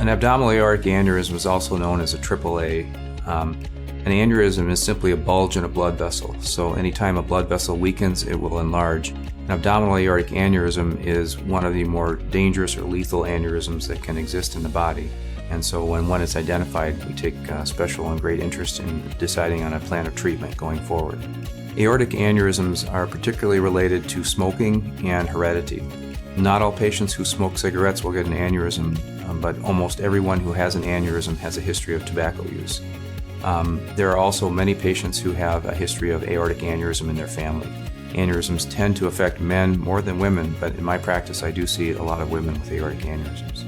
An abdominal aortic aneurysm is also known as a AAA. An aneurysm is simply a bulge in a blood vessel. So anytime a blood vessel weakens, it will enlarge. An abdominal aortic aneurysm is one of the more dangerous or lethal aneurysms that can exist in the body. And so when one is identified, we take special and great interest in deciding on a plan of treatment going forward. Aortic aneurysms are particularly related to smoking and heredity. Not all patients who smoke cigarettes will get an aneurysm, but almost everyone who has an aneurysm has a history of tobacco use. There are also many patients who have a history of aortic aneurysm in their family. Aneurysms tend to affect men more than women, but in my practice I do see a lot of women with aortic aneurysms.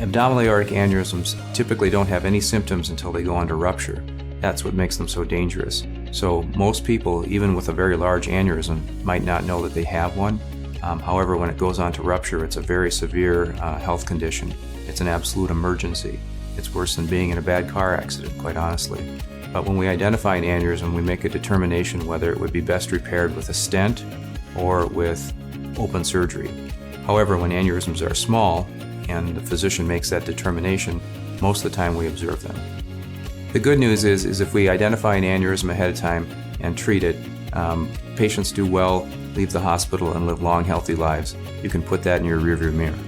Abdominal aortic aneurysms typically don't have any symptoms until they go on to rupture. That's what makes them so dangerous. So most people, even with a very large aneurysm, might not know that they have one. However, when it goes on to rupture, it's a very severe health condition. It's an absolute emergency. It's worse than being in a bad car accident, quite honestly. But when we identify an aneurysm, we make a determination whether it would be best repaired with a stent or with open surgery. However, when aneurysms are small and the physician makes that determination, most of the time we observe them. The good news is if we identify an aneurysm ahead of time and treat it, patients do well, leave the hospital, and live long, healthy lives. You can put that in your rearview mirror.